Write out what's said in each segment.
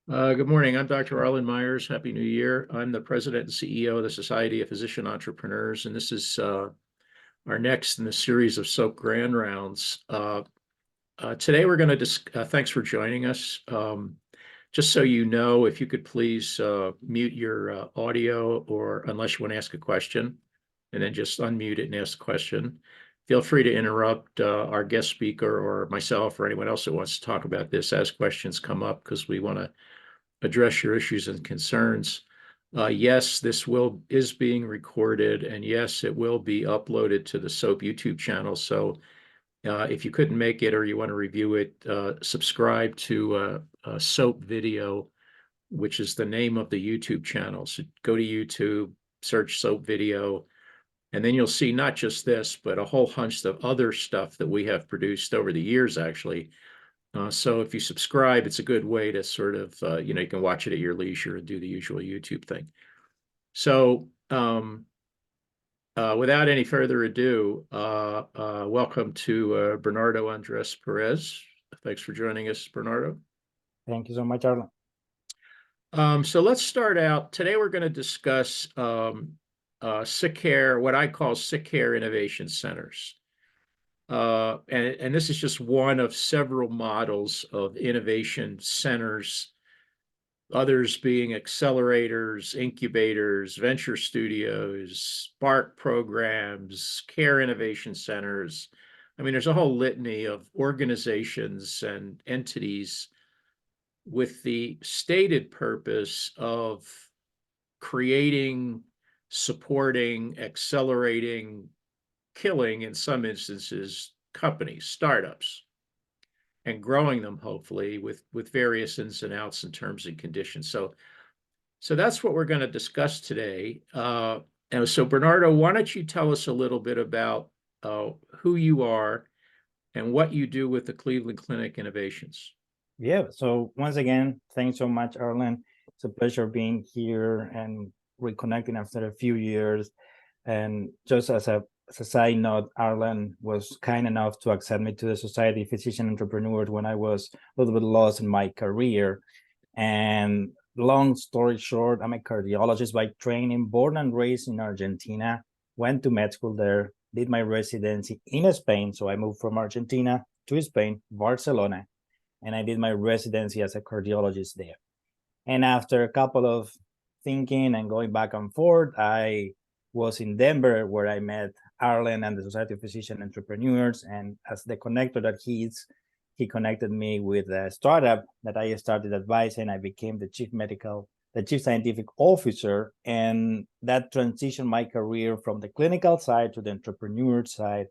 Good morning. I'm Dr. Arlen Myers. Happy New Year. I'm the president and CEO of the Society of Physician Entrepreneurs, and this is our next in the series of SoPE Grand Rounds. Today we're going to thanks for joining us. Just so you know, if you could please mute your audio, or unless you want to ask a question, and then just unmute it and ask the question. Feel free to interrupt our guest speaker or myself or anyone else that wants to talk about this as questions come up, because we want to address your issues and concerns. Yes, this is being recorded, and yes, it will be uploaded to the SoPE YouTube channel. So if you couldn't make it or you want to review it, subscribe to SoPE Video, which is the name of the YouTube channel. So go to YouTube, search SoPE Video, and then you'll see not just this, but a whole bunch of other stuff that we have produced over the years, actually. So if you subscribe, it's a good way to sort of, you can watch it at your leisure and do the usual YouTube thing. So without any further ado, welcome to Bernardo Andres Perez. Thanks for joining us, Bernardo. Thank you so much, Arlen. So let's start out. Today we're going to discuss sick care, what I call sick care innovation centers. And this is just one of several models of innovation centers, others being accelerators, incubators, venture studios, spark programs, care innovation centers. I mean, there's a whole litany of organizations and entities with the stated purpose of creating, supporting, accelerating, killing, in some instances, companies, startups, and growing them, hopefully, with various ins and outs and terms and conditions. So that's what we're going to discuss today. And so, Bernardo, why don't you tell us a little bit about who you are and what you do with the Cleveland Clinic Innovations? Yeah, so once again, thanks so much, Arlen. It's a pleasure being here and reconnecting after a few years. And just as a side note, Arlen was kind enough to accept me to the Society of Physician Entrepreneurs when I was a little bit lost in my career. And long story short, I'm a cardiologist by training, born and raised in Argentina, went to med school there, did my residency in Spain. So I moved from Argentina to Spain, Barcelona, and I did my residency as a cardiologist there. And after a couple of thinking and going back and forth, I was in Denver, where I met Arlen and the Society of Physician Entrepreneurs. And as the connector that he is, he connected me with a startup that I started advising. I became the chief scientific officer, and that transitioned my career from the clinical side to the entrepreneur side.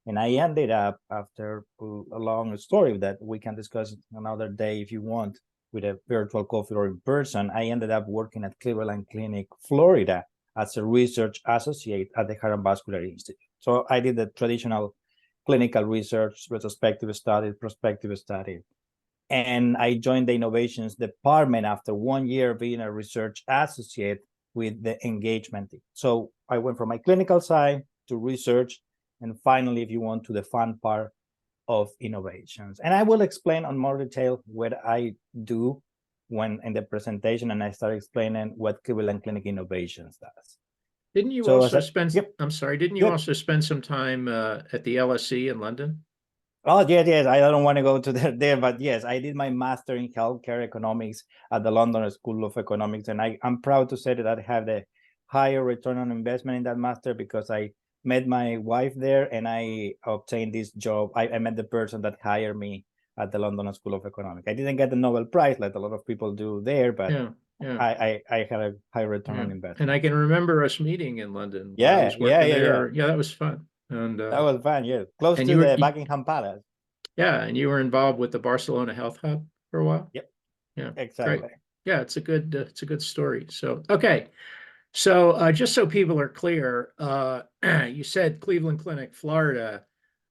And I ended up, after a long story that we can discuss another day if you want, with a virtual coffee or in person, I ended up working at Cleveland Clinic, Florida, as a research associate at the Heart and Vascular Institute. So I did the traditional clinical research, retrospective study, prospective study. And I joined the innovations department after 1 year being a research associate with the engagement team. So I went from my clinical side to research, and finally, if you want, to the fun part of innovations. And I will explain on more detail what I do when in the presentation, and I start explaining what Cleveland Clinic Innovations does. Didn't you also spend, I'm sorry, didn't you also spend some time at the LSE in London? Oh, yes. I don't want to go to there, but yes, I did my master in healthcare economics at the London School of Economics. And I'm proud to say that I have the higher return on investment in that master, because I met my wife there and I obtained this job. I met the person that hired me at the London School of Economics. I didn't get the Nobel Prize like a lot of people do there, but I had a high return on investment. And I can remember us meeting in London. Yeah, there. Yeah, that was fun. And that was fun, yeah. Close to the Buckingham Palace. Yeah, and you were involved with the Barcelona Health Hub for a while? Yep. Yeah, exactly. Great. Yeah, it's a good story. So, okay. So just so people are clear, you said Cleveland Clinic, Florida.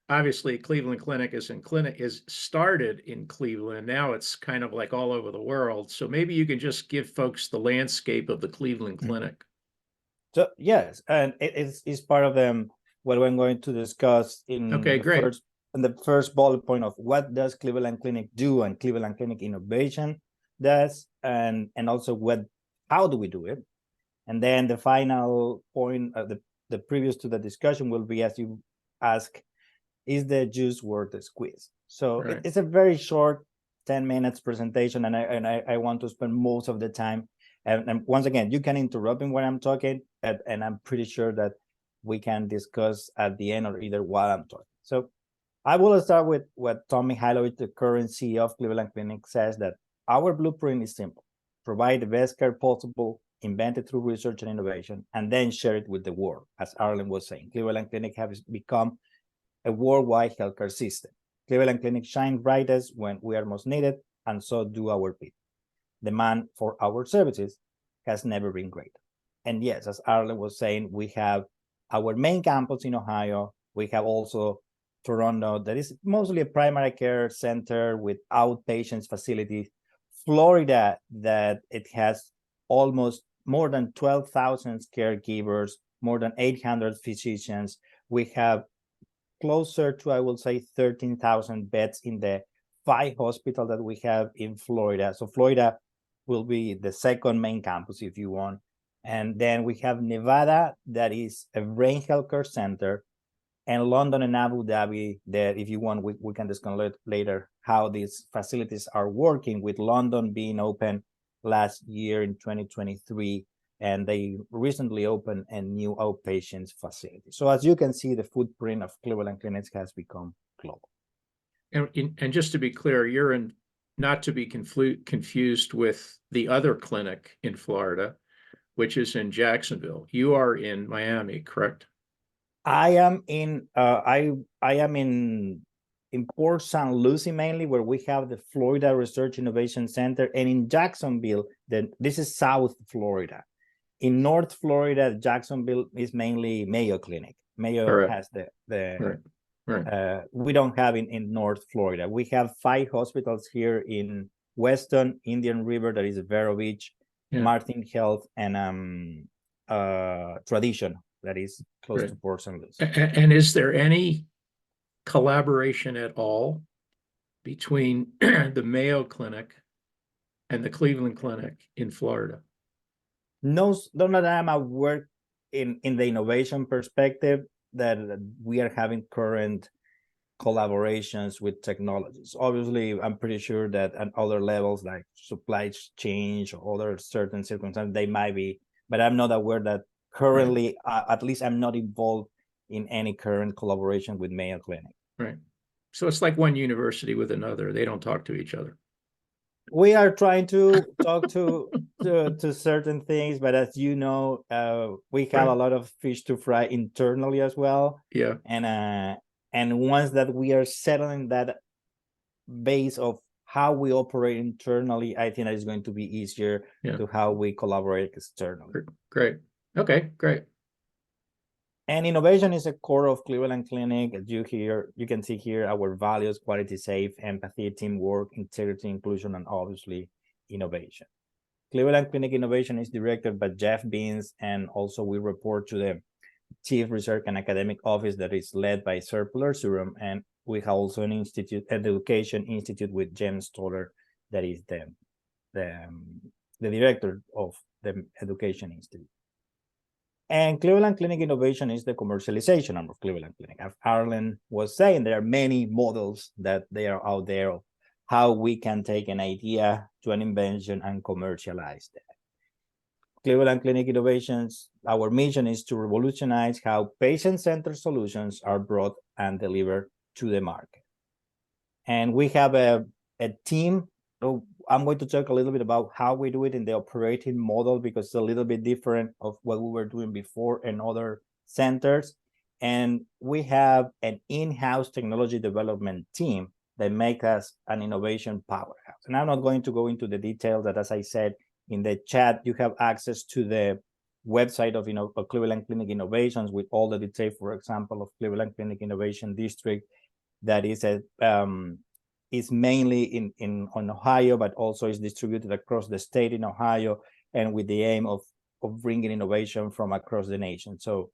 Obviously, Cleveland Clinic is started in Cleveland. Now it's kind of like all over the world. So maybe you can just give folks the landscape of the Cleveland Clinic. So yes, and it's part of what we're going to discuss in the first bullet point of what does Cleveland Clinic do and Cleveland Clinic Innovation does, and also how do we do it. And then the final point, the previous to the discussion will be, as you ask, is the juice worth the squeeze? So Right. it's a very short 10 minutes presentation, and I want to spend most of the time. And once again, you can interrupt me when I'm talking, and I'm pretty sure that we can discuss at the end or either while I'm talking. So I will start with what Tommy Hailovich, the current CEO of Cleveland Clinic, says, that our blueprint is simple: provide the best care possible, invented through research and innovation, and then share it with the world. As Arlen was saying, Cleveland Clinic has become a worldwide healthcare system. Cleveland Clinic shines brightest when we are most needed, and so do our people. Demand for our services has never been greater. And yes, as Arlen was saying, we have our main campus in Ohio. We have also Toronto, that is mostly a primary care center with outpatients facilities. Florida, that it has almost more than 12,000 caregivers, more than 800 physicians. We have closer to, I will say, 13,000 beds in the 5 hospitals that we have in Florida. So Florida will be the second main campus, if you want. And then we have Nevada, that is a brain healthcare center, and London and Abu Dhabi, that if you want, we can discuss later how these facilities are working, with London being open last year in 2023, and they recently opened a new outpatient facility. So as you can see, the footprint of Cleveland Clinics has become global. And just to be clear, you're not to be confused with the other clinic in Florida, which is in Jacksonville. You are in Miami, correct? I am in Port St. Lucie mainly, where we have the Florida Research Innovation Center, and in Jacksonville, this is South Florida. In North Florida, Jacksonville is mainly Mayo Clinic. Mayo has we don't have in North Florida. We have 5 hospitals here in Weston, Indian River, that is Vero Beach, Martin Health, and Tradition, that is close to Port St. Lucie. And is there any collaboration at all between the Mayo Clinic and the Cleveland Clinic in Florida? No, that I'm aware in the innovation perspective, that we are having current collaborations with technologies. Obviously, I'm pretty sure that at other levels, like supply chain or other certain circumstances, they might be, but I'm not aware that currently, at least I'm not involved in any current collaboration with Mayo Clinic. Right. So it's like one university with another. They don't talk to each other. We are trying to talk to certain things, but as you know, we have a lot of fish to fry internally as well. Yeah. And once that we are settling that base of how we operate internally, I think that is going to be easier to how we collaborate externally. Great. Okay, great. And innovation is a core of Cleveland Clinic. As you can see here our values: quality, safe, empathy, teamwork, integrity, inclusion, and obviously innovation. Cleveland Clinic innovation is directed by Jeff Beans, and also we report to the Chief Research and Academic Office that is led by Sir Pilar Surum, and we have also an education institute with James Stoller, that is the director of the Education Institute. And Cleveland Clinic innovation is the commercialization arm of Cleveland Clinic. As Arlen was saying, there are many models that they are out there of how we can take an idea to an invention and commercialize that. Cleveland Clinic Innovations, our mission is to revolutionize how patient-centered solutions are brought and delivered to the market. And we have a team. So I'm going to talk a little bit about how we do it in the operating model, because it's a little bit different of what we were doing before in other centers. And we have an in-house technology development team that make us an innovation powerhouse. And I'm not going to go into the details that, as I said, in the chat, you have access to the website of Cleveland Clinic Innovations with all the detail, for example, of Cleveland Clinic Innovation District, that is mainly in Ohio, but also is distributed across the state in Ohio, and with the aim of bringing innovation from across the nation. So,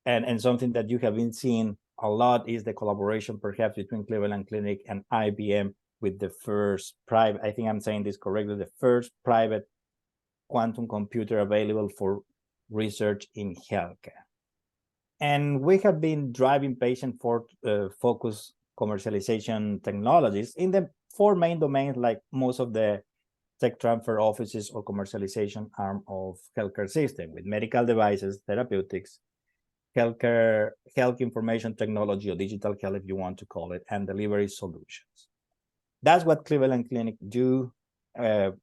and something that you have been seeing a lot is the collaboration perhaps between Cleveland Clinic and IBM with the first private, I think I'm saying this correctly, the first private quantum computer available for research in healthcare. And we have been driving patient for focus commercialization technologies in the four main domains, like most of the tech transfer offices or commercialization arm of healthcare system, with medical devices, therapeutics, healthcare, health information technology, or digital health, if you want to call it, and delivery solutions. That's what Cleveland Clinic do, the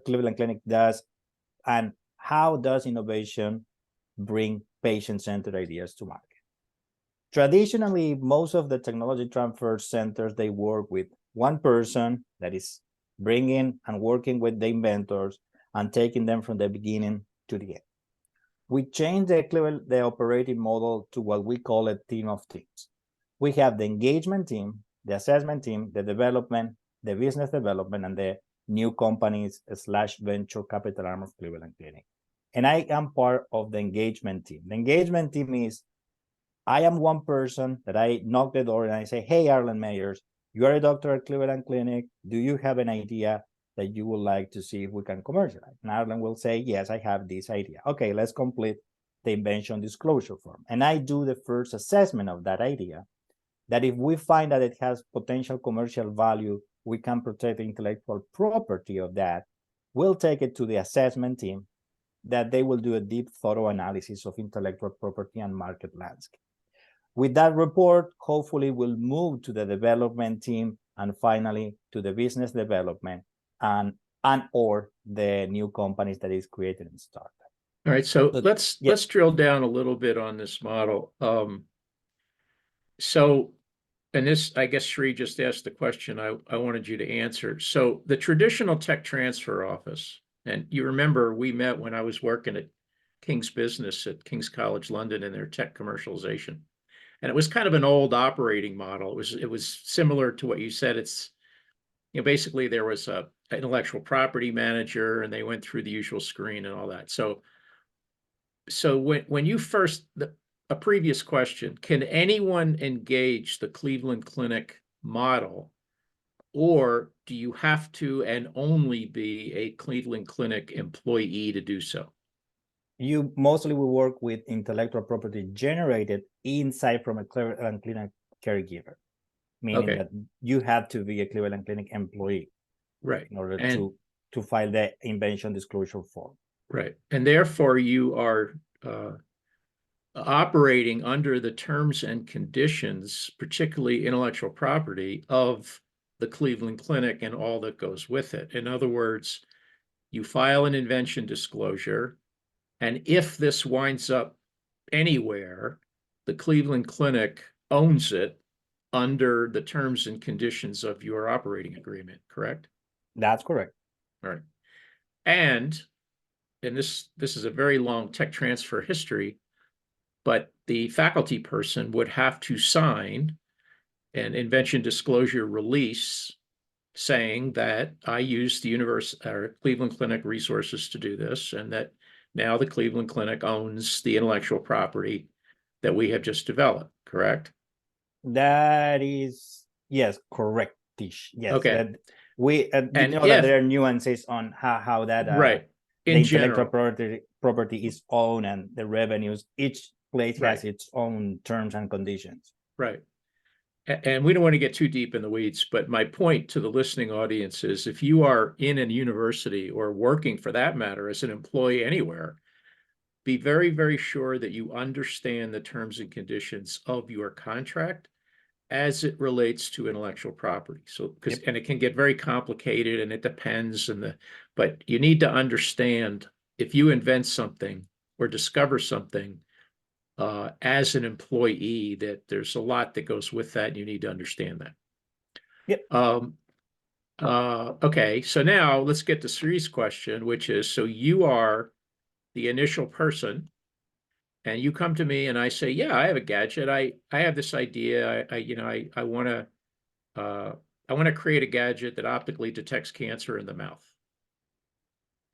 Cleveland Clinic does, and how does innovation bring patient-centered ideas to market? Traditionally, most of the technology transfer centers, they work with one person that is bringing and working with the inventors and taking them from the beginning to the end. We changed the operating model to what we call a team of teams. We have the engagement team, the assessment team, the development, the business development, and the new companies / venture capital arm of Cleveland Clinic. And I am part of the engagement team. The engagement team is, I am one person that I knock the door and I say, hey, Arlen Meyers, you are a doctor at Cleveland Clinic. Do you have an idea that you would like to see if we can commercialize? And Arlen will say, yes, I have this idea. Okay, let's complete the invention disclosure form. And I do the first assessment of that idea, that if we find that it has potential commercial value, we can protect the intellectual property of that. We'll take it to the assessment team, that they will do a deep, thorough analysis of intellectual property and market landscape. With that report, hopefully we'll move to the development team and finally to the business development and or the new companies that is created and started. All right, so let's drill down a little bit on this model. And this, I guess Sri just asked the question I wanted you to answer. So the traditional tech transfer office, and you remember we met when I was working at King's Business at King's College London in their tech commercialization. And it was kind of an old operating model. It was similar to what you said. It's, basically there was a intellectual property manager and they went through the usual screen and all that. So when you first, a previous question, can anyone engage the Cleveland Clinic model, or do you have to and only be a Cleveland Clinic employee to do so? You mostly will work with intellectual property generated inside from a Cleveland Clinic caregiver, meaning that you have to be a Cleveland Clinic employee, right, in order to file the invention disclosure form. Right, and therefore you are operating under the terms and conditions, particularly intellectual property, of the Cleveland Clinic and all that goes with it. In other words, you file an invention disclosure, and if this winds up anywhere, the Cleveland Clinic owns it under the terms and conditions of your operating agreement, correct? That's correct. All right. And this is a very long tech transfer history, but the faculty person would have to sign an invention disclosure release saying that I used the Cleveland Clinic resources to do this, and that now the Cleveland Clinic owns the intellectual property that we have just developed, correct? That is, yes, correct-ish. Yes. Okay. That we, that there are nuances on how that right. The intellectual property is owned, and the revenues, each place has its own terms and conditions. Right. And we don't want to get too deep in the weeds, but my point to the listening audience is, if you are in a university or working, for that matter, as an employee anywhere, be very, very sure that you understand the terms and conditions of your contract as it relates to intellectual property. So, and it can get very complicated and it depends, but you need to understand, if you invent something or discover something as an employee, that there's a lot that goes with that, and you need to understand that. Yep. Okay, so now let's get to Sri's question, which is, so you are the initial person, and you come to me and I say, yeah, I have a gadget. I have this idea. I want to create a gadget that optically detects cancer in the mouth.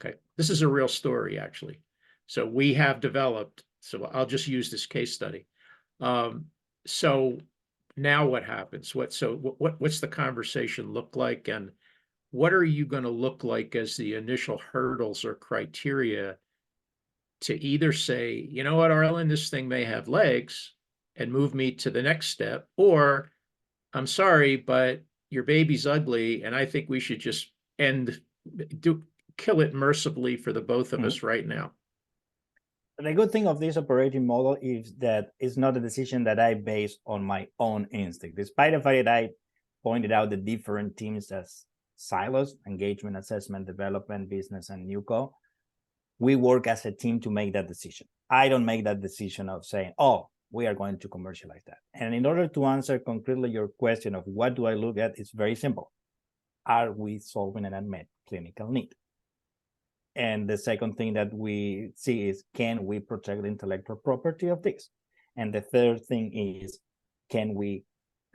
Okay, this is a real story, actually. So we have developed, so I'll just use this case study. So now what happens? What's the conversation look like, and what are you going to look like as the initial hurdles or criteria to either say, you know what, Arlen, this thing may have legs and move me to the next step, or I'm sorry, but your baby's ugly, and I think we should just kill it mercifully for the both of Mhm. us right now. The good thing of this operating model is that it's not a decision that I base on my own instinct. Despite the fact that I pointed out the different teams as silos, engagement, assessment, development, business, and NewCo, we work as a team to make that decision. I don't make that decision of saying, oh, we are going to commercialize that. And in order to answer concretely your question of what do I look at, it's very simple. Are we solving an unmet clinical need? And the second thing that we see is, can we protect the intellectual property of this? And the third thing is,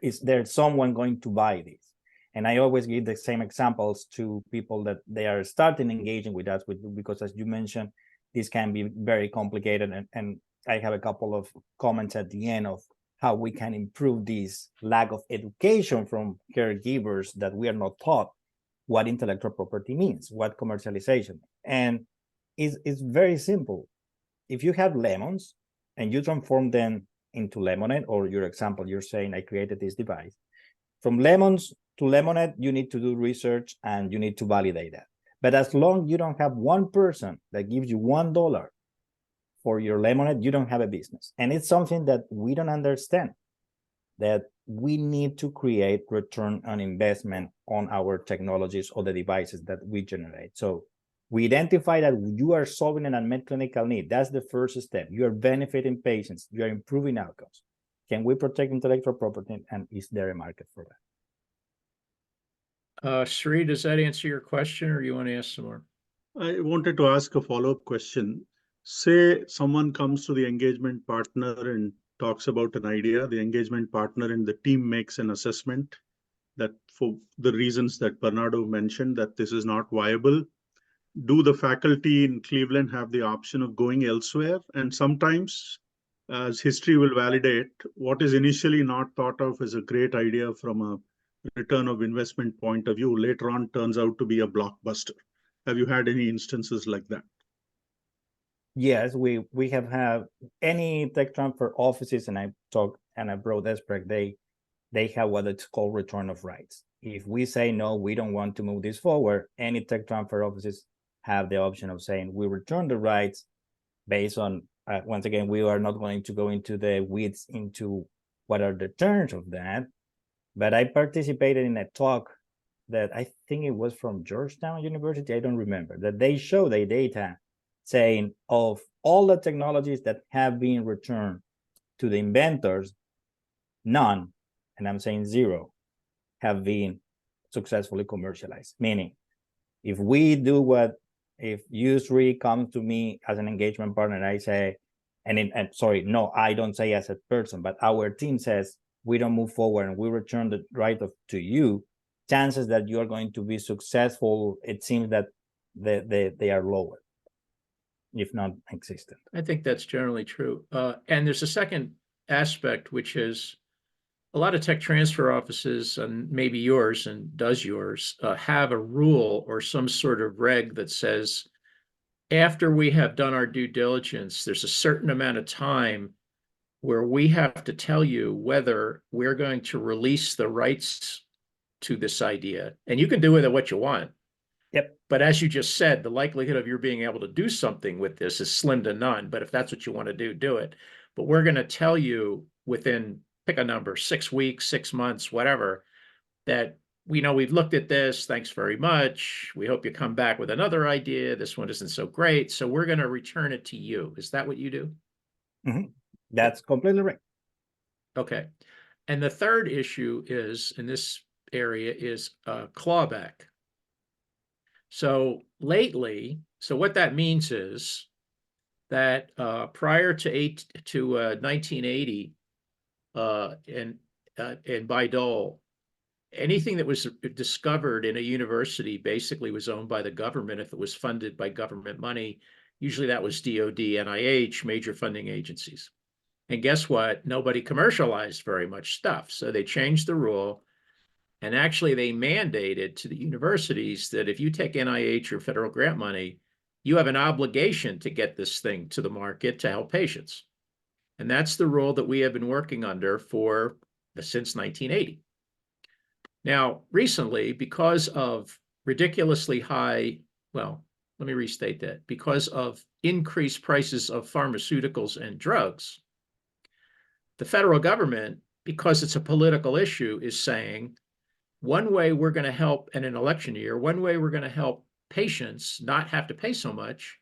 is there someone going to buy this? And I always give the same examples to people that they are starting engaging with us because as you mentioned, this can be very complicated. And I have a couple of comments at the end of how we can improve this lack of education from caregivers, that we are not taught what intellectual property means, what commercialization. And it's very simple. If you have lemons and you transform them into lemonade, or your example, you're saying I created this device. From lemons to lemonade, you need to do research and you need to validate that. But as long as you don't have one person that gives you $1 for your lemonade, you don't have a business. And it's something that we don't understand, that we need to create return on investment on our technologies or the devices that we generate. So we identify that you are solving an unmet clinical need. That's the first step. You are benefiting patients. You are improving outcomes. Can we protect intellectual property, and is there a market for that? Sri, does that answer your question, or you want to ask some more? I wanted to ask a follow-up question. Say someone comes to the engagement partner and talks about an idea. The engagement partner and the team makes an assessment that for the reasons that Bernardo mentioned, that this is not viable. Do the faculty in Cleveland have the option of going elsewhere? And sometimes, as history will validate, what is initially not thought of as a great idea from a return of investment point of view later on turns out to be a blockbuster. Have you had any instances like that? Yes, we have had any tech transfer offices, and I brought Esprec, they have what it's called return of rights. If we say no, we don't want to move this forward, any tech transfer offices have the option of saying we return the rights based on, once again, we are not going to go into the weeds into what are the terms of that. But I participated in a talk that I think it was from Georgetown University, I don't remember, that they show the data saying of all the technologies that have been returned to the inventors, none, and I'm saying zero, have been successfully commercialized. Meaning, if we do if U3 comes to me as an engagement partner, and I say, no, I don't say as a person, but our team says, we don't move forward and we return the right to you, chances that you are going to be successful, it seems that they are lower, if not existent. I think that's generally true. And there's a second aspect, which is a lot of tech transfer offices, and maybe yours and does yours, have a rule or some sort of reg that says, after we have done our due diligence, there's a certain amount of time where we have to tell you whether we're going to release the rights to this idea. And you can do with it what you want. Yep. But as you just said, the likelihood of your being able to do something with this is slim to none. But if that's what you want to do it. But we're going to tell you within, pick a number, 6 weeks, 6 months, whatever, that we know we've looked at this. Thanks very much. We hope you come back with another idea. This one isn't so great. So we're going to return it to you. Is that what you do? Mm-hmm. That's completely right. Okay. And the third issue is, in this area, is clawback. So lately, so what that means is that prior to 1980, in Bayh-Dole, anything that was discovered in a university basically was owned by the government if it was funded by government money. Usually that was DoD, NIH, major funding agencies. And guess what? Nobody commercialized very much stuff. So they changed the rule. And actually, they mandated to the universities that if you take NIH or federal grant money, you have an obligation to get this thing to the market to help patients. And that's the rule that we have been working under since 1980. Now, recently, because of ridiculously high, well, let me restate that, because of increased prices of pharmaceuticals and drugs, the federal government, because it's a political issue, is saying, one way we're going to help in an election year, one way we're going to help patients not have to pay so much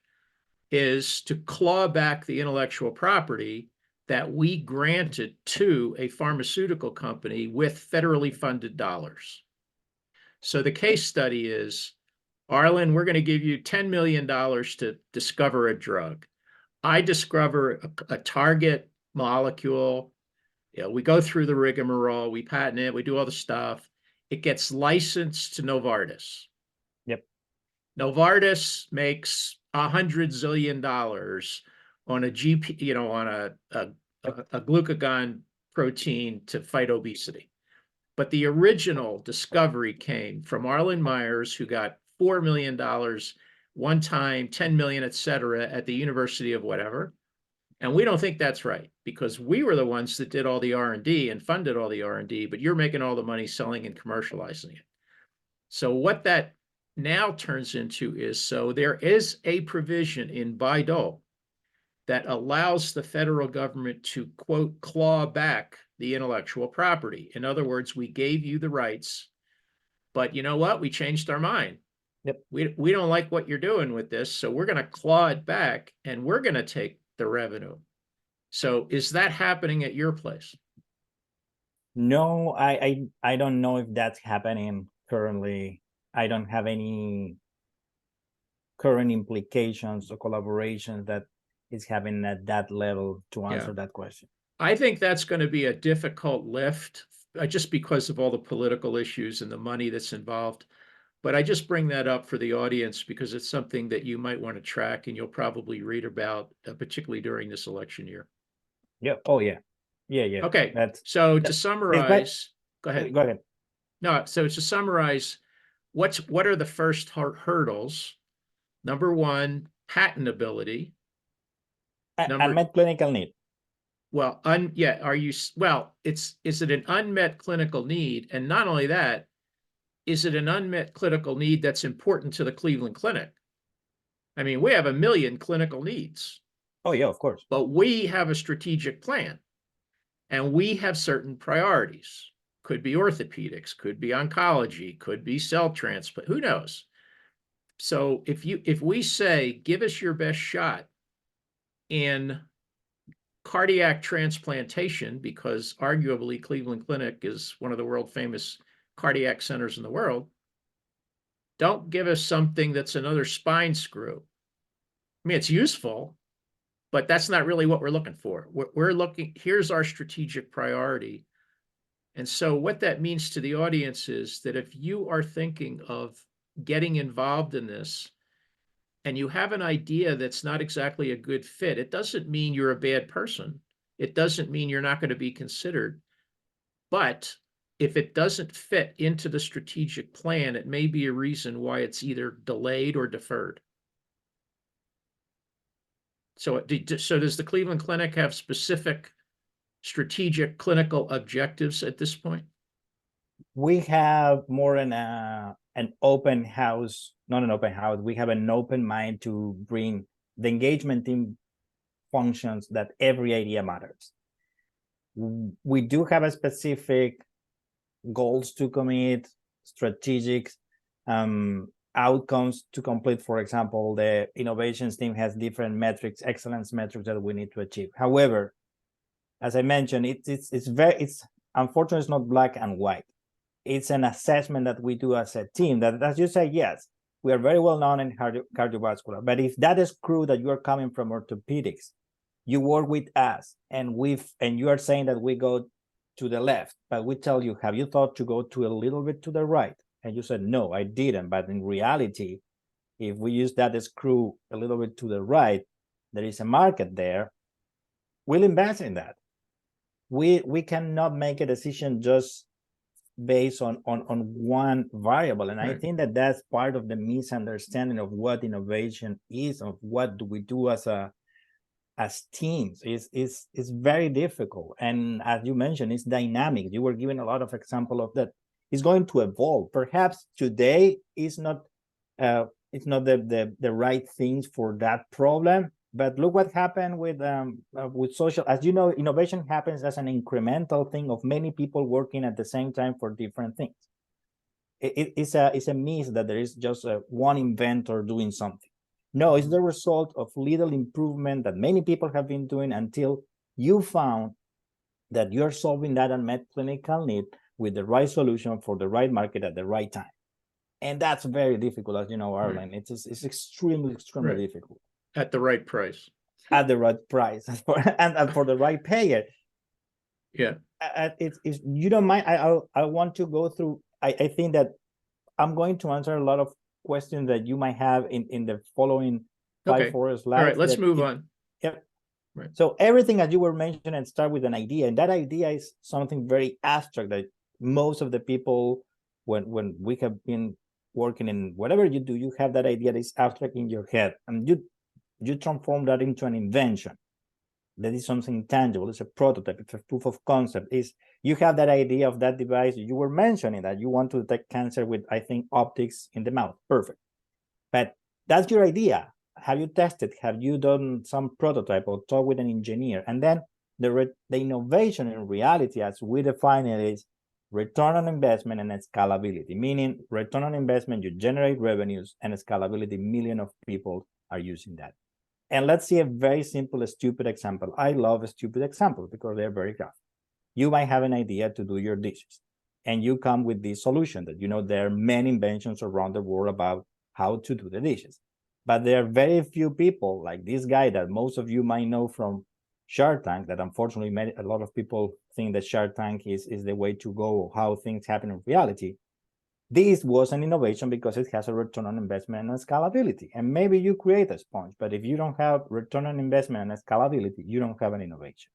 is to claw back the intellectual property that we granted to a pharmaceutical company with federally funded dollars. So the case study is, Arlen, we're going to give you $10 million to discover a drug. I discover a target molecule. We go through the rigmarole, we patent it, we do all the stuff. It gets licensed to Novartis. Yep. Novartis makes $100 zillion on a GP, on a glucagon protein to fight obesity. But the original discovery came from Arlen Myers, who got $4 million one time, 10 million, et cetera, at the University of whatever. And we don't think that's right, because we were the ones that did all the R&D and funded all the R&D, but you're making all the money selling and commercializing it. So what that now turns into is, so there is a provision in Bayh-Dole that allows the federal government to, quote, claw back the intellectual property. In other words, we gave you the rights, but you know what? We changed our mind. Yep. We don't like what you're doing with this, so we're going to claw it back, and we're going to take the revenue. So is that happening at your place? No, I don't know if that's happening currently. I don't have any current implications or collaborations that is happening at that level to answer that question. I think that's going to be a difficult lift, just because of all the political issues and the money that's involved. But I just bring that up for the audience because it's something that you might want to track, and you'll probably read about, particularly during this election year. Yeah. Oh, yeah. Yeah. Okay. So to summarize, go ahead. Go ahead. No, so to summarize, what are the first hurdles? Number one, patentability. Unmet clinical need. Well, is it an unmet clinical need? And not only that, is it an unmet clinical need that's important to the Cleveland Clinic? I mean, we have 1 million clinical needs. Oh, yeah, of course. But we have a strategic plan, and we have certain priorities. Could be orthopedics, could be oncology, could be cell transplant, who knows? So if we say, give us your best shot in cardiac transplantation, because arguably Cleveland Clinic is one of the world famous cardiac centers in the world, don't give us something that's another spine screw. I mean, it's useful, but that's not really what we're looking for. We're looking, here's our strategic priority. And so what that means to the audience is that if you are thinking of getting involved in this and you have an idea that's not exactly a good fit, it doesn't mean you're a bad person. It doesn't mean you're not going to be considered. But if it doesn't fit into the strategic plan, it may be a reason why it's either delayed or deferred. So does the Cleveland Clinic have specific strategic clinical objectives at this point? We have more than an open house, not an open house. We have an open mind to bring the engagement team functions that every idea matters. We do have a specific goals to commit, strategic outcomes to complete. For example, the innovations team has different metrics, excellence metrics that we need to achieve. However, as I mentioned, it's unfortunately it's not black and white. It's an assessment that we do as a team that, as you say, yes, we are very well known in cardiovascular, but if that is true that you are coming from orthopedics, you work with us and you are saying that we go to the left, but we tell you, have you thought to go to a little bit to the right? And you said, no, I didn't. But in reality, if we use that screw a little bit to the right, there is a market there. we'll invest in that. We cannot make a decision just based on one variable. And I Right. think that that's part of the misunderstanding of what innovation is, of what do we do as teams. Is very difficult. And as you mentioned, it's dynamic. You were giving a lot of example of that. It's going to evolve. Perhaps today is not the right things for that problem. But look what happened with social. As you know, innovation happens as an incremental thing of many people working at the same time for different things. It's a myth that there is just one inventor doing something. No, it's the result of little improvement that many people have been doing until you found that you're solving that unmet clinical need with the right solution for the right market at the right time. And that's very difficult, as you know, Arlen. Right. it's extremely Right. difficult At the right price. at the right price and for the right payer. Yeah. It's you don't mind. I want to go through. I think that I'm going to answer a lot of questions that you might have in the following Okay. 4 slides. All right, let's move on. Yep. Right. So everything that you were mentioning start with an idea, and that idea is something very abstract that most of the people, when we have been working in whatever you do, you have that idea that is abstract in your head, and you transform that into an invention. That is something tangible. It's a prototype. It's a proof of concept. Is you have that idea of that device. You were mentioning that you want to detect cancer with, I think, optics in the mouth. Perfect. But that's your idea. Have you tested? Have you done some prototype or talk with an engineer? And then the innovation in reality, as we define it, is return on investment and scalability. Meaning, return on investment, you generate revenues, and scalability, millions of people are using that. And let's see a very simple, stupid example. I love stupid examples because they're very graphic. You might have an idea to do your dishes, and you come with this solution that, there are many inventions around the world about how to do the dishes. But there are very few people like this guy that most of you might know from Shark Tank, that unfortunately a lot of people think that Shark Tank is the way to go, how things happen in reality. This was an innovation because it has a return on investment and scalability. And maybe you create a sponge, but if you don't have return on investment and scalability, you don't have an innovation.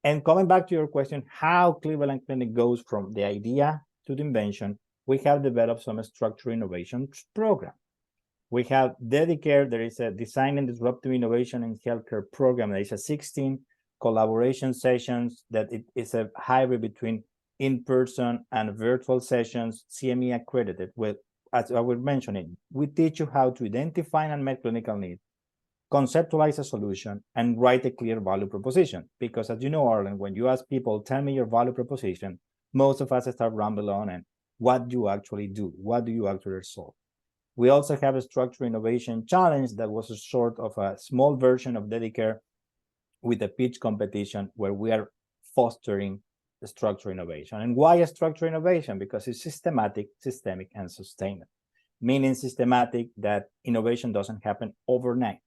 And coming back to your question, how Cleveland Clinic goes from the idea to the invention, we have developed some structured innovation program. We have dedicated, there is a design and disruptive innovation in healthcare program. There is a 16 collaboration sessions that it is a hybrid between in-person and virtual sessions, CME accredited. With, as I was mentioning, we teach you how to identify an unmet clinical need, conceptualize a solution, and write a clear value proposition. Because as you know, Arlen, when you ask people, tell me your value proposition, most of us start rambling on and what do you actually do? What do you actually solve? We also have a structured innovation challenge that was a sort of a small version of Dedicare with a pitch competition where we are fostering the structured innovation. And why a structured innovation? Because it's systematic, systemic, and sustainable. Meaning systematic, that innovation doesn't happen overnight.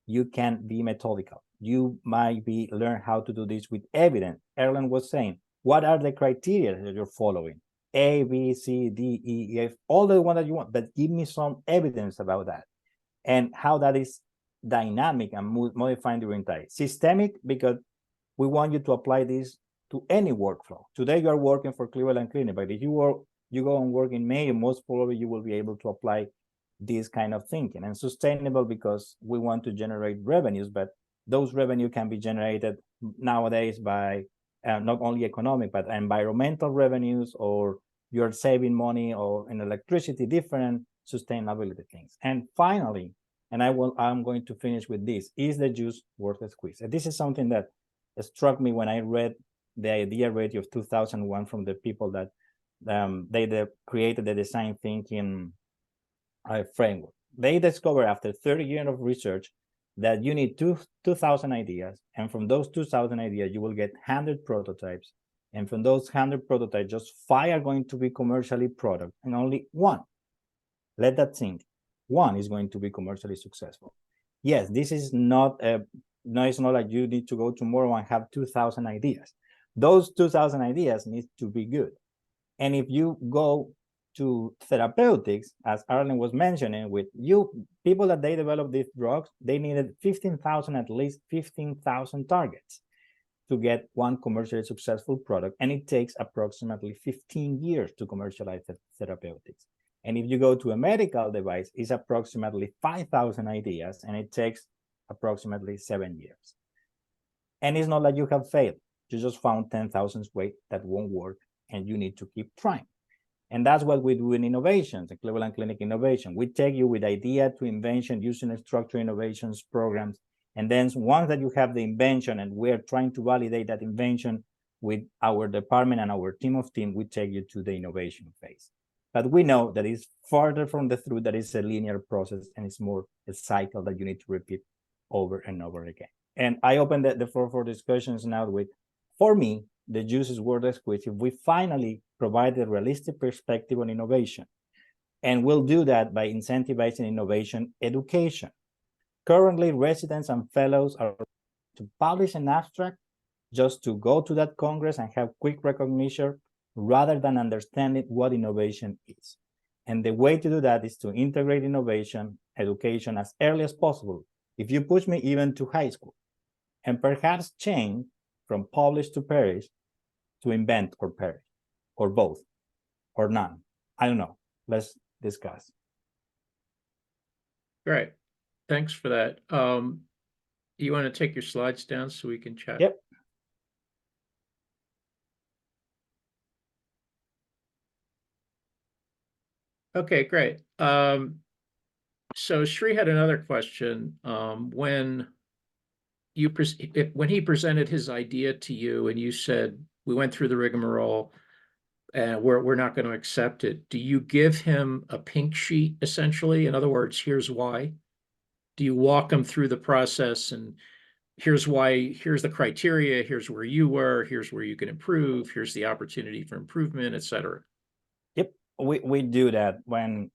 You can be methodical. You might learn how to do this with evidence. Erlen was saying, what are the criteria that you're following? A, B, C, D, E, F, all the one that you want, but give me some evidence about that and how that is dynamic and modifying during time. Systemic, because we want you to apply this to any workflow. Today you are working for Cleveland Clinic, but if you go and work in May, most probably you will be able to apply this kind of thinking. And sustainable, because we want to generate revenues, but those revenue can be generated nowadays by not only economic, but environmental revenues, or you're saving money, or in electricity, different sustainability things. And finally, and I'm going to finish with this, is the juice worth the squeeze? And this is something that struck me when I read the idea radio of 2001 from the people that they created the design thinking framework. They discovered after 30 years of research that you need 2,000 ideas, and from those 2,000 ideas, you will get 100 prototypes, and from those 100 prototypes, just 5 are going to be commercially product, and only 1, let that sink, 1 is going to be commercially successful. Yes, this is not no, it's not like you need to go tomorrow and have 2,000 ideas. Those 2,000 ideas need to be good. And if you go to therapeutics, as Arlen was mentioning, with people that they developed these drugs, they needed 15,000, at least 15,000 targets to get one commercially successful product. And it takes approximately 15 years to commercialize therapeutics. And if you go to a medical device, it's approximately 5,000 ideas, and it takes approximately 7 years. And it's not like you have failed. You just found 10,000 ways that won't work, and you need to keep trying. And that's what we do in innovations, the Cleveland Clinic Innovation. We take you with idea to invention using structured innovations programs. And then once that you have the invention and we're trying to validate that invention with our department and our team of team, we take you to the innovation phase. But we know that it's farther from the truth, that it's a linear process, and it's more a cycle that you need to repeat over and over again. And I open the floor for discussions now with, for me, the juice is worth the squeeze if we finally provide a realistic perspective on innovation. And we'll do that by incentivizing innovation education. Currently, residents and fellows are to publish an abstract just to go to that Congress and have quick recognition rather than understanding what innovation is. And the way to do that is to integrate innovation, education as early as possible. If you push me even to high school, and perhaps change from publish to perish to invent or perish, or both, or none. I don't know. Let's discuss. Great. Thanks for that. You want to take your slides down so we can chat? Yep. Okay, great. So Sri had another question. When he presented his idea to you and you said, we went through the rigmarole and we're not going to accept it, do you give him a pink sheet essentially? In other words, here's why. Do you walk him through the process and here's why, here's the criteria, here's where you were, here's where you can improve, here's the opportunity for improvement, et cetera? Yep, we do that when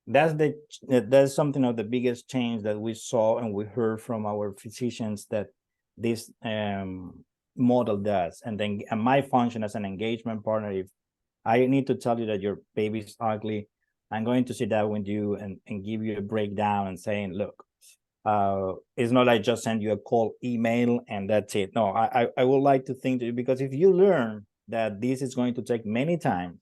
that's something of the biggest change that we saw and we heard from our physicians that this model does. And then my function as an engagement partner, if I need to tell you that your baby's ugly, I'm going to sit down with you and give you a breakdown and saying, look, it's not like just send you a cold email and that's it. No, I would like to think to you, because if you learn that this is going to take many times,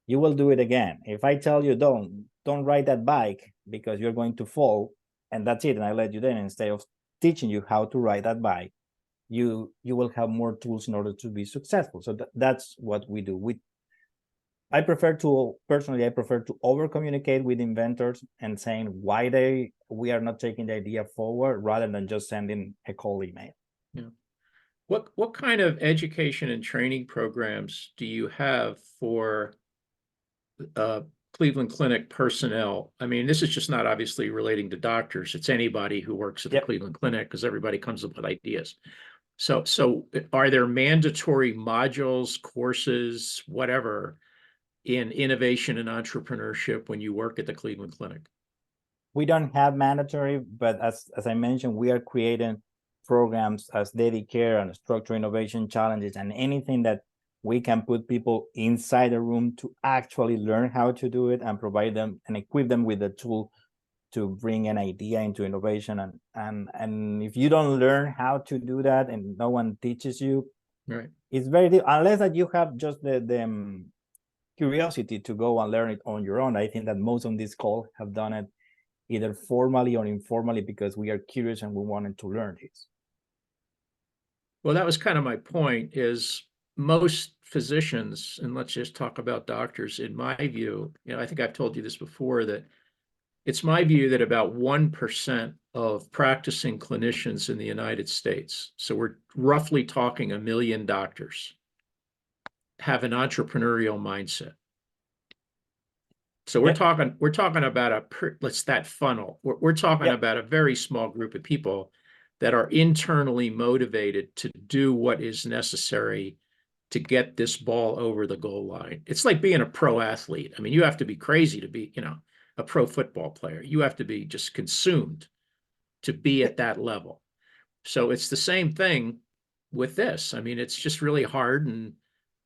you will do it again. If I tell you don't ride that bike because you're going to fall and that's it, and I let you then, instead of teaching you how to ride that bike, you will have more tools in order to be successful. So that's what we do. I prefer to over communicate with inventors and saying why we are not taking the idea forward rather than just sending a cold email. Yeah. What kind of education and training programs do you have for Cleveland Clinic personnel? I mean, this is just not obviously relating to doctors. It's anybody who works at the Cleveland Clinic, because everybody comes up with ideas. So are there mandatory modules, courses, whatever, in innovation and entrepreneurship when you work at the Cleveland Clinic? We don't have mandatory, but as I mentioned, we are creating programs as Dedicare and structural innovation challenges, and anything that we can put people inside the room to actually learn how to do it and provide them and equip them with the tool to bring an idea into innovation. And if you don't learn how to do that and no one teaches you, right, it's very unless that you have just the curiosity to go and learn it on your own. I think that most on this call have done it either formally or informally because we are curious and we wanted to learn this. Well, that was kind of my point, is most physicians, and let's just talk about doctors, in my view, I think I've told you this before, that it's my view that about 1% of practicing clinicians in the United States, so we're roughly talking 1 million doctors, have an entrepreneurial mindset. So we're talking about that funnel. We're talking about a very small group of people that are internally motivated to do what is necessary to get this ball over the goal line. It's like being a pro athlete. I mean, you have to be crazy to be, a pro football player. You have to be just consumed to be at that level. So it's the same thing with this. I mean, it's just really hard and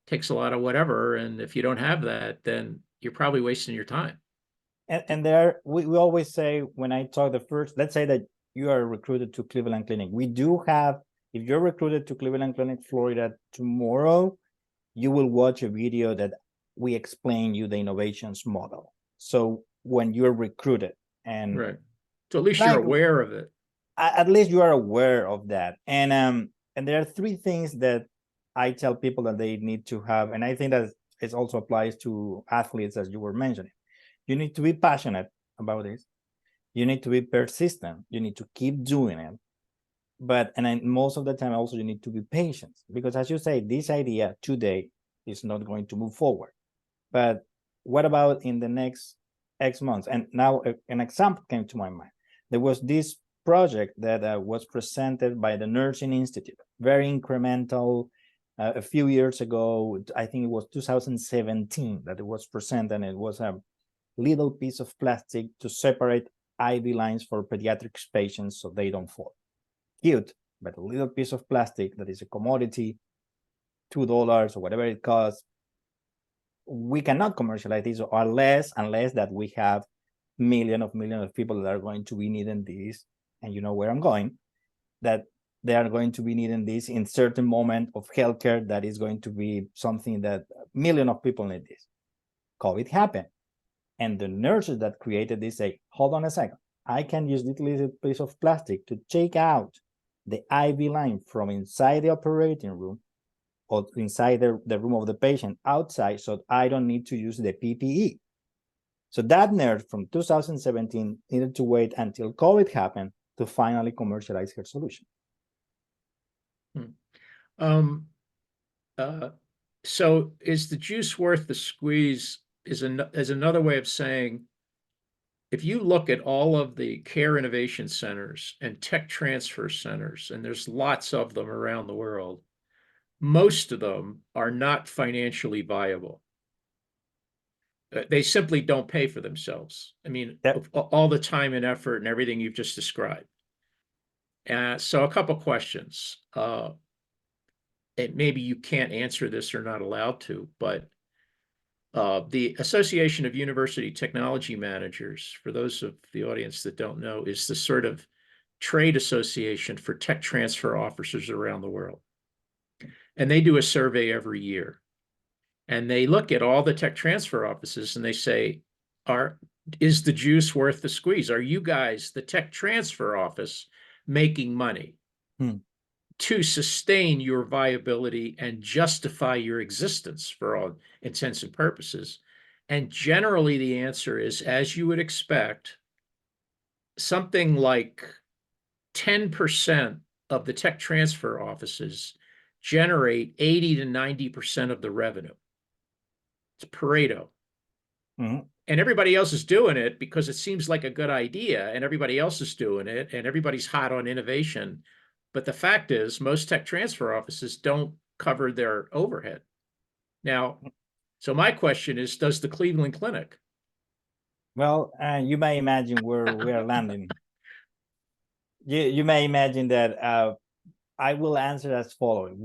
takes a lot of whatever. And if you don't have that, then you're probably wasting your time. And there, we always say, when I talk the first, let's say that you are recruited to Cleveland Clinic. We do have, if you're recruited to Cleveland Clinic, Florida tomorrow, you will watch a video that we explain you the innovations model. So when you're recruited, and Right. So at least like, you're aware of it. at least you are aware of that. And there are three things that I tell people that they need to have, and I think that it also applies to athletes, as you were mentioning. You need to be passionate about this. You need to be persistent. You need to keep doing it. And then most of the time also you need to be patient, because as you say, this idea today is not going to move forward. But what about in the next X months? And now an example came to my mind. There was this project that was presented by the Nursing Institute, very incremental, a few years ago. I think it was 2017 that it was presented, and it was a little piece of plastic to separate IV lines for pediatric patients so they don't fall. Cute, but a little piece of plastic that is a commodity, $2 or whatever it costs. We cannot commercialize this unless that we have millions of people that are going to be needing this, and you know where I'm going, that they are going to be needing this in certain moment of healthcare that is going to be something that millions of people need this. COVID happened. And the nurses that created this say, hold on a second, I can use this little piece of plastic to take out the IV line from inside the operating room or inside the room of the patient outside, so I don't need to use the PPE. So that nurse from 2017 needed to wait until COVID happened to finally commercialize her solution. So is the juice worth the squeeze is another way of saying, if you look at all of the care innovation centers and tech transfer centers, and there's lots of them around the world, most of them are not financially viable. They simply don't pay for themselves. I mean, all the time and effort and everything you've just described. So a couple questions. Maybe you can't answer this or not allowed to, but the Association of University Technology Managers, for those of the audience that don't know, is the sort of trade association for tech transfer officers around the world. And they do a survey every year. And they look at all the tech transfer offices and they say, is the juice worth the squeeze? Are you guys, the tech transfer office, making money to sustain your viability and justify your existence for all intents and purposes? And generally the answer is, as you would expect, something like 10% of the tech transfer offices generate 80 to 90% of the revenue. It's Pareto. And everybody else is doing it because it seems like a good idea, and everybody else is doing it, and everybody's hot on innovation. But the fact is, most tech transfer offices don't cover their overhead. Now, so my question is, does the Cleveland Clinic? Well, you may imagine where we are landing. You may imagine that I will answer as following.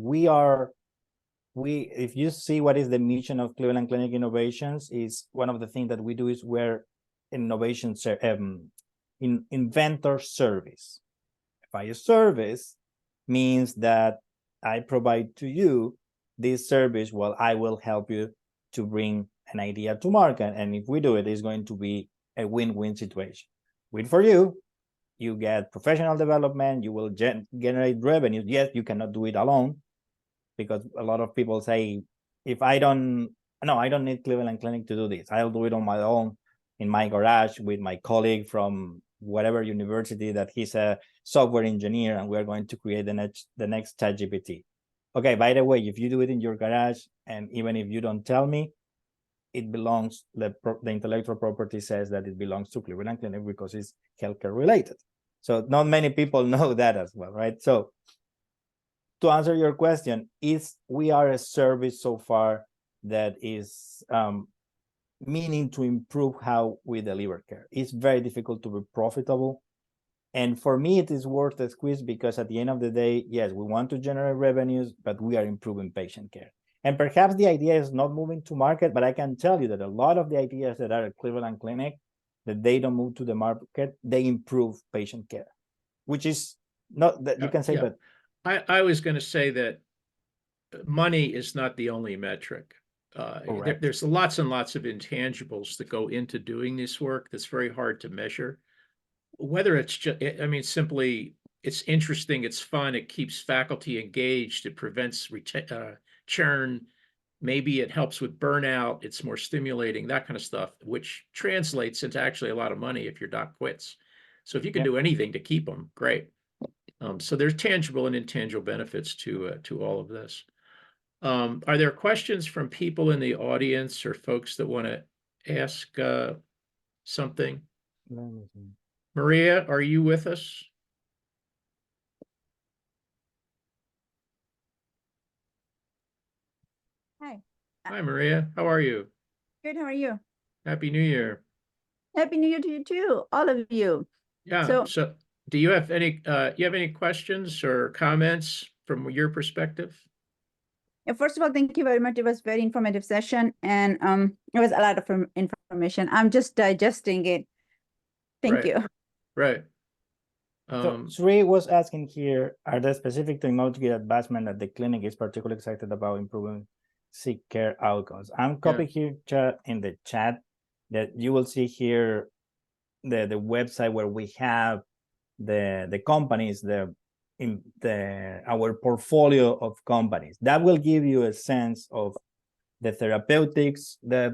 If you see what is the mission of Cleveland Clinic Innovations, is one of the things that we do is we're innovation inventor service. By a service means that I provide to you this service, well, I will help you to bring an idea to market. And if we do it, it's going to be a win-win situation. Win for you, you get professional development, you will generate revenue. Yes, you cannot do it alone, because a lot of people say, if I don't need Cleveland Clinic to do this. I'll do it on my own in my garage with my colleague from whatever university that he's a software engineer, and we're going to create the next ChatGPT. Okay, by the way, if you do it in your garage, and even if you don't tell me, it belongs, the intellectual property says that it belongs to Cleveland Clinic because it's healthcare related. So not many people know that as well, right? So to answer your question, we are a service so far that is meaning to improve how we deliver care. It's very difficult to be profitable. And for me, it is worth the squeeze, because at the end of the day, yes, we want to generate revenues, but we are improving patient care. And perhaps the idea is not moving to market, but I can tell you that a lot of the ideas that are at Cleveland Clinic, that they don't move to the market, they improve patient care, which is not that you can say, Yeah. but I was going to say that money is not the only metric. Correct. There's lots and lots of intangibles that go into doing this work that's very hard to measure. Whether it's just, I mean, simply it's interesting, it's fun, it keeps faculty engaged, it prevents churn, maybe it helps with burnout, it's more stimulating, that kind of stuff, which translates into actually a lot of money if your doc quits. So if you can Yep. do anything to keep them, great. So there's tangible and intangible benefits to all of this. Are there questions from people in the audience or folks that want to ask something? let me see. Maria, are you with us? Hi. Hi, Maria. How are you? Good. How are you? Happy New Year. Happy New Year to you too, all of you. Yeah. So- Do you have any questions or comments from your perspective? First of all, thank you very much. It was a very informative session, and it was a lot of information. I'm just digesting it. Thank Right. you. Right. So Sri was asking here, are there specific technology advancement that the clinic is particularly excited about improving sick care outcomes? I'm copying here in the chat that you will see here the website where we have the companies, our portfolio of companies. That will give you a sense of the therapeutics that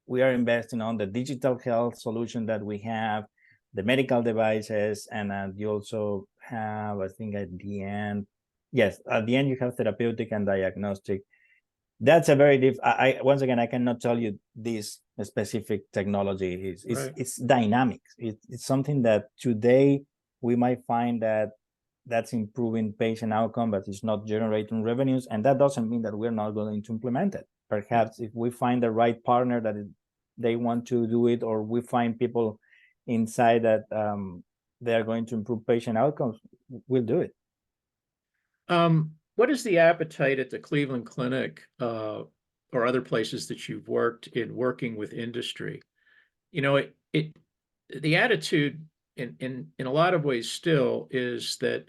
we are investing on, the digital health solution that we have, the medical devices, and you also have, I think at the end, yes, at the end you have therapeutic and diagnostic. That's a very once again, I cannot tell you this specific technology it's dynamic. It's something that today we might find that that's improving patient outcome, but it's not generating revenues. And that doesn't mean that we're not going to implement it. Perhaps if we find the right partner that they want to do it, or we find people inside that they are going to improve patient outcomes, we'll do it. What is the appetite at the Cleveland Clinic or other places that you've worked in working with industry? You know, the attitude in a lot of ways still is that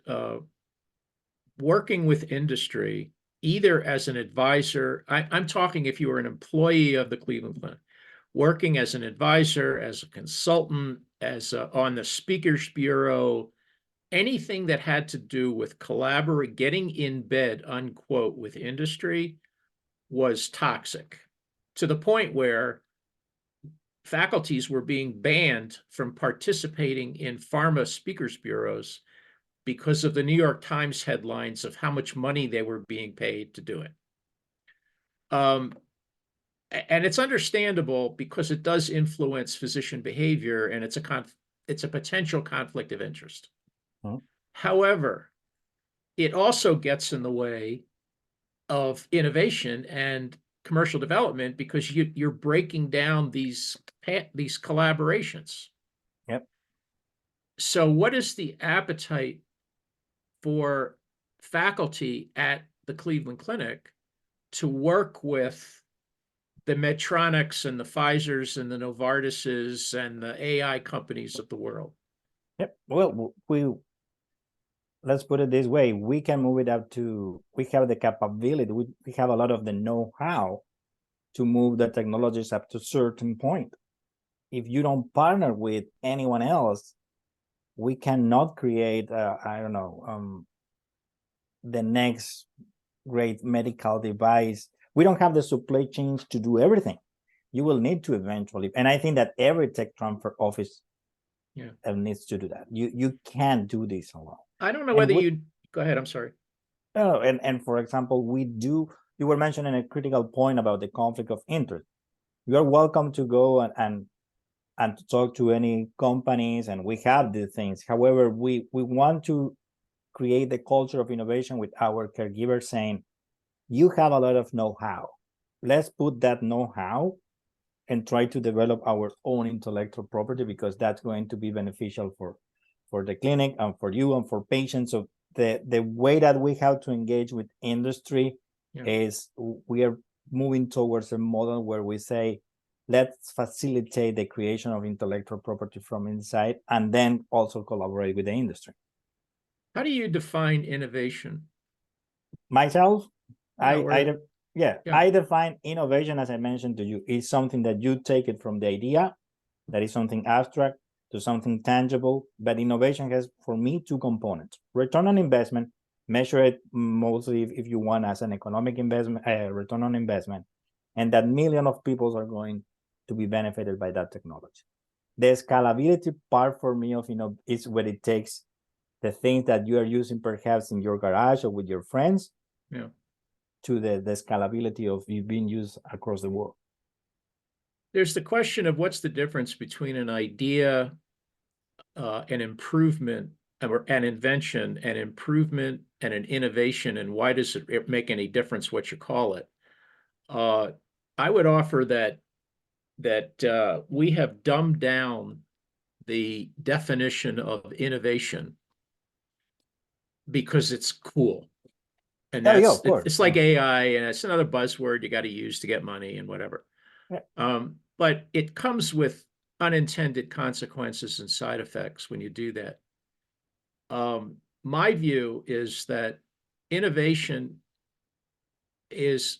working with industry, either as an advisor, I'm talking if you were an employee of the Cleveland Clinic, working as an advisor, as a consultant, as on the Speakers Bureau, anything that had to do with getting in bed, unquote, with industry was toxic, to the point where faculties were being banned from participating in pharma speakers bureaus because of the New York Times headlines of how much money they were being paid to do it. And it's understandable because it does influence physician behavior, and it's a potential conflict of interest. Hmm. However, it also gets in the way of innovation and commercial development because you're breaking down these collaborations. Yep. So what is the appetite for faculty at the Cleveland Clinic to work with the Medtronics and the Pfizers and the Novartises and the AI companies of the world? Yep. Well, let's put it this way. We can move it up to, we have the capability, we have a lot of the know-how to move the technologies up to a certain point. If you don't partner with anyone else, we cannot create, I don't know, the next great medical device. We don't have the supply chains to do everything. You will need to eventually, and I think that every tech transfer office needs to do that. You can't do this alone. I don't know whether you go ahead. I'm sorry. Oh, and for example, you were mentioning a critical point about the conflict of interest. You are welcome to go and to talk to any companies, and we have these things. However, we want to create the culture of innovation with our caregivers, saying, you have a lot of know-how. Let's put that know-how and try to develop our own intellectual property, because that's going to be beneficial for the clinic and for you and for patients. So the way that we have to engage with industry Yeah. is we are moving towards a model where we say, let's facilitate the creation of intellectual property from inside and then also collaborate with the industry. How do you define innovation? Myself, Yeah, Yeah. I define innovation, as I mentioned to you, is something that you take it from the idea, that is something abstract, to something tangible. But innovation has, for me, two components: return on investment, measure it mostly if you want as an economic investment, return on investment, and that millions of people are going to be benefited by that technology. The scalability part for me of is what it takes the things that you are using perhaps in your garage or with your friends, Yeah. to the scalability of it being used across the world. There's the question of what's the difference between an idea, an improvement, or an invention, an improvement, and an innovation, and why does it make any difference what you call it? I would offer that we have dumbed down the definition of innovation because it's cool. And Oh, yeah, of course. it's like AI, and it's another buzzword you got to use to get money and whatever. Yeah. But it comes with unintended consequences and side effects when you do that. My view is that innovation is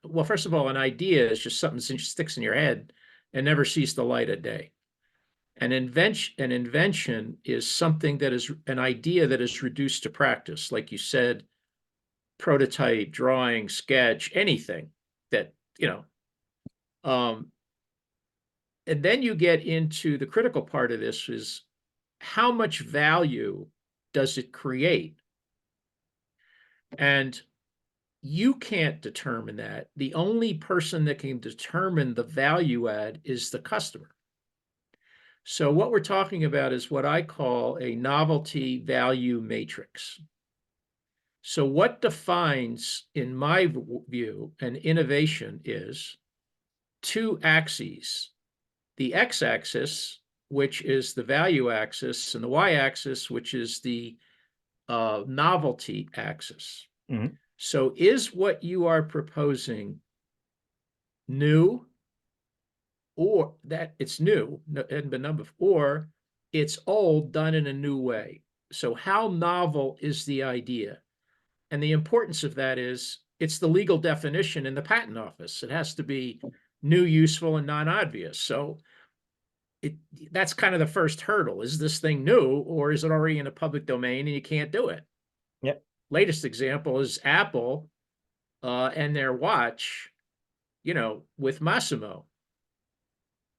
well, first of all, an idea is just something that sticks in your head and never sees the light of day. An invention is something that is an idea that is reduced to practice, like you said, prototype, drawing, sketch, anything that, and then you get into the critical part of this is how much value does it create? And you can't determine that. The only person that can determine the value add is the customer. So what we're talking about is what I call a novelty value matrix. So what defines, in my view, an innovation is two axes: the x-axis, which is the value axis, and the y-axis, which is the novelty axis. Mm-hmm. So is what you are proposing new, or that it's new, hadn't been done before, or it's old, done in a new way? So how novel is the idea? And the importance of that is it's the legal definition in the patent office. It has to be new, useful, and non-obvious. So that's kind of the first hurdle. Is this thing new, or is it already in a public domain and you can't do it? Yep. Latest example is Apple and their watch, with Massimo.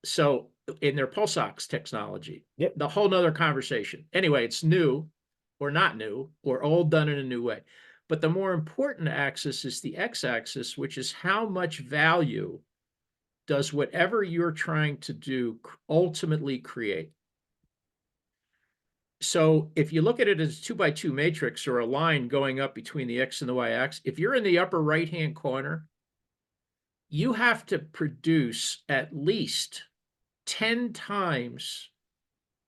So in their pulse ox technology, Yep. the whole nother conversation. Anyway, it's new or not new, or old done in a new way. But the more important axis is the x-axis, which is how much value does whatever you're trying to do ultimately create. So if you look at it as a 2x2 matrix or a line going up between the x and the y axis, if you're in the upper right-hand corner, you have to produce at least 10 times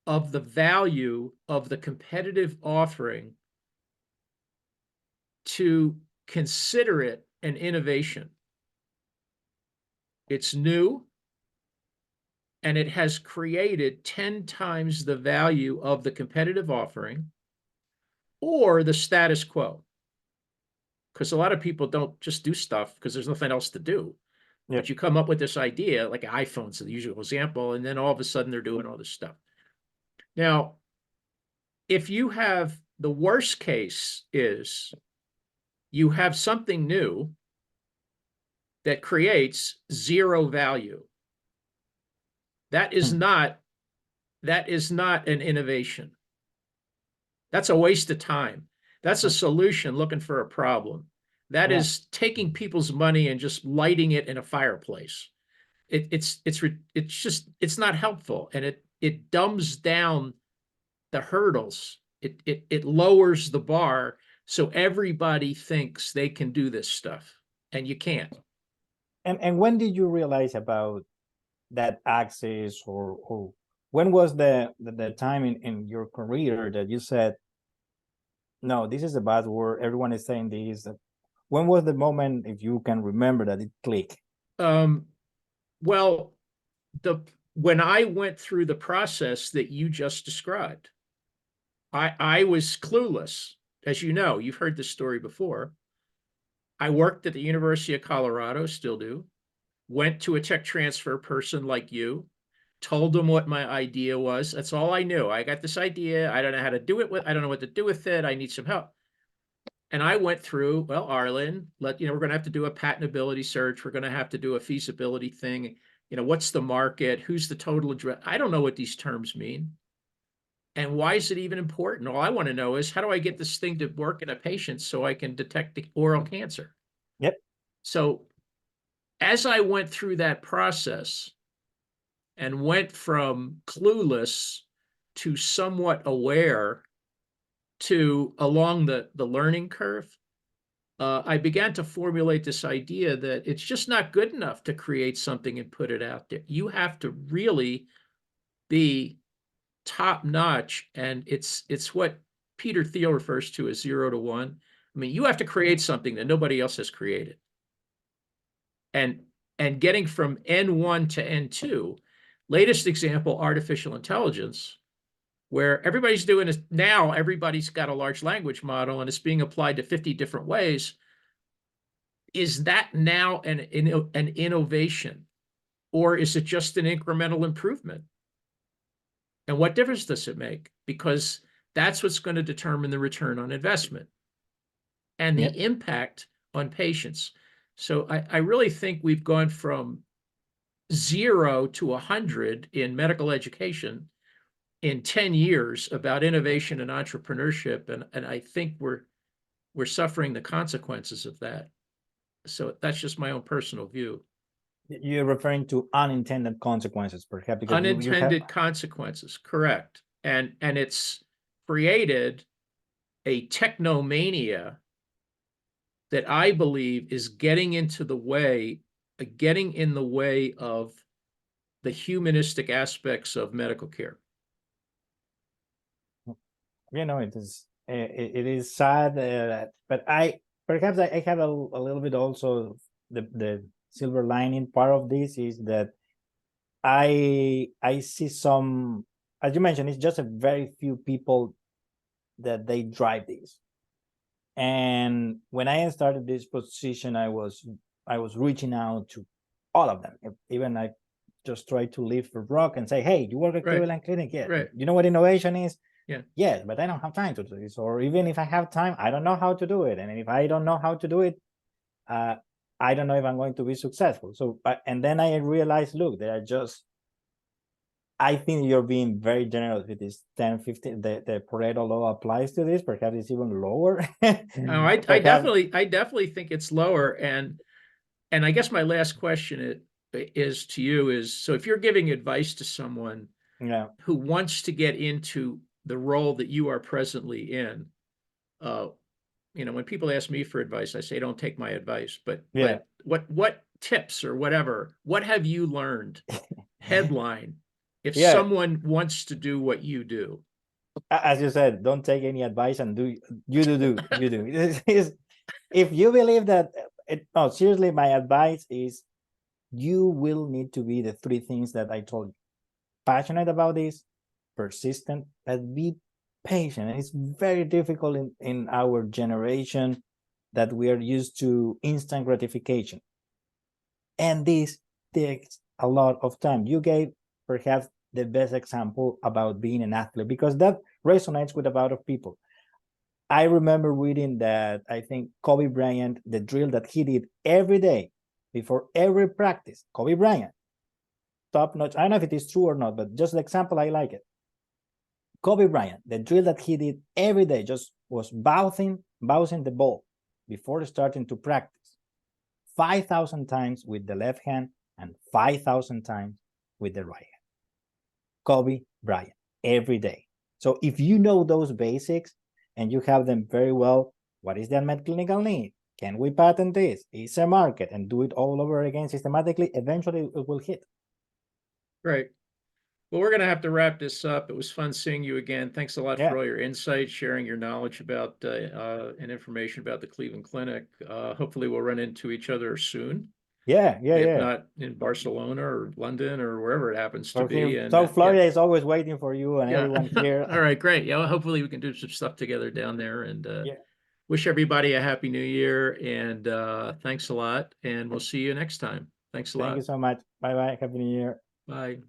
of the value of the competitive offering to consider it an innovation. It's new, and it has created 10 times the value of the competitive offering or the status quo. Because a lot of people don't just do stuff because there's nothing else to do. Yep. But you come up with this idea, like iPhones, the usual example, and then all of a sudden they're doing all this stuff. Now, if you have, the worst case is you have something new that creates zero value. That is not an innovation. That's a waste of time. That's a solution looking for a problem. That is taking people's money and just lighting it in a fireplace. It's not helpful, and it dumbs down the hurdles. It lowers the bar, so everybody thinks they can do this stuff, and you can't. And when did you realize about that axis, or when was the time in your career that you said, no, this is a buzzword, everyone is saying this, when was the moment, if you can remember, that it clicked? Well, when I went through the process that you just described, I was clueless. As you know, you've heard this story before. I worked at the University of Colorado, still do, went to a tech transfer person like you, told them what my idea was. That's all I knew. I got this idea. I don't know how to do it I don't know what to do with it. I need some help. And I went through, well, Arlen, we're going to have to do a patentability search. We're going to have to do a feasibility thing. What's the market? Who's the total address? I don't know what these terms mean. And why is it even important? All I want to know is, how do I get this thing to work in a patient so I can detect the oral cancer? Yep. So as I went through that process and went from clueless to somewhat aware to along the learning curve, I began to formulate this idea that it's just not good enough to create something and put it out there. You have to really be top notch, and it's what Peter Thiel refers to as 0 to 1. I mean, you have to create something that nobody else has created. And getting from N1 to N2, latest example, artificial intelligence, where everybody's doing is now everybody's got a large language model and it's being applied to 50 different ways. Is that now an innovation, or is it just an incremental improvement? And what difference does it make? Because that's what's going to determine the return on investment and the impact on patients. So I really think we've gone from 0 to 100 in medical education in 10 years about innovation and entrepreneurship. And I think we're suffering the consequences of that. So that's just my own personal view. You're referring to unintended consequences, perhaps, because Unintended consequences, correct. And it's created a technomania that I believe is getting in the way of the humanistic aspects of medical care. It is sad, but I have a little bit also the silver lining part of this is that I see some, as you mentioned, it's just a very few people that they drive this. And when I started this position, I was reaching out to all of them. Even I just tried to lift a rock and say, hey, you work at Cleveland Clinic? Yeah. Right. You know what innovation is? Yeah. Yes, but I don't have time to do this. Or even if I have time, I don't know how to do it. And if I don't know how to do it, I don't know if I'm going to be successful. So, and then I realized, look, there are just, I think you're being very generous with this 10, 15, the Pareto law applies to this, perhaps it's even lower. No, I definitely think it's lower. And I guess my last question is to you is, so if you're giving advice to someone who wants to get into the role that you are presently in, when people ask me for advice, I say, don't take my advice, but what tips or whatever, what have you learned? Headline, if someone wants to do what you do. As you said, don't take any advice and do. If you believe that, no, seriously, my advice is you will need to be the 3 things that I told you. Passionate about this, persistent, and be patient. And it's very difficult in our generation that we are used to instant gratification. And this takes a lot of time. You gave perhaps the best example about being an athlete, because that resonates with a lot of people. I remember reading that, I think Kobe Bryant, the drill that he did every day before every practice, Kobe Bryant, top notch. I don't know if it is true or not, but just the example, I like it. Kobe Bryant, the drill that he did every day just was bouncing the ball before starting to practice 5,000 times with the left hand and 5,000 times with the right hand. Kobe Bryant, every day. So if you know those basics and you have them very well, what is the unmet clinical need? Can we patent this? Is a market? And do it all over again systematically, eventually it will hit. Right. Well, we're going to have to wrap this up. It was fun seeing you again. Thanks a lot Yeah. for all your insights, sharing your knowledge about and information about the Cleveland Clinic. Hopefully we'll run into each other soon. Yeah, If not in Barcelona or London or wherever it happens to be. Okay. And So yeah. Florida is always waiting for you and Yeah. everyone here. All right, great. Yeah, well, hopefully we can do some stuff together down there, and Yeah. wish everybody a happy new year, and thanks a lot, and we'll see you next time. Thanks a Thank you lot. so much. Bye bye. Happy New Year. Bye.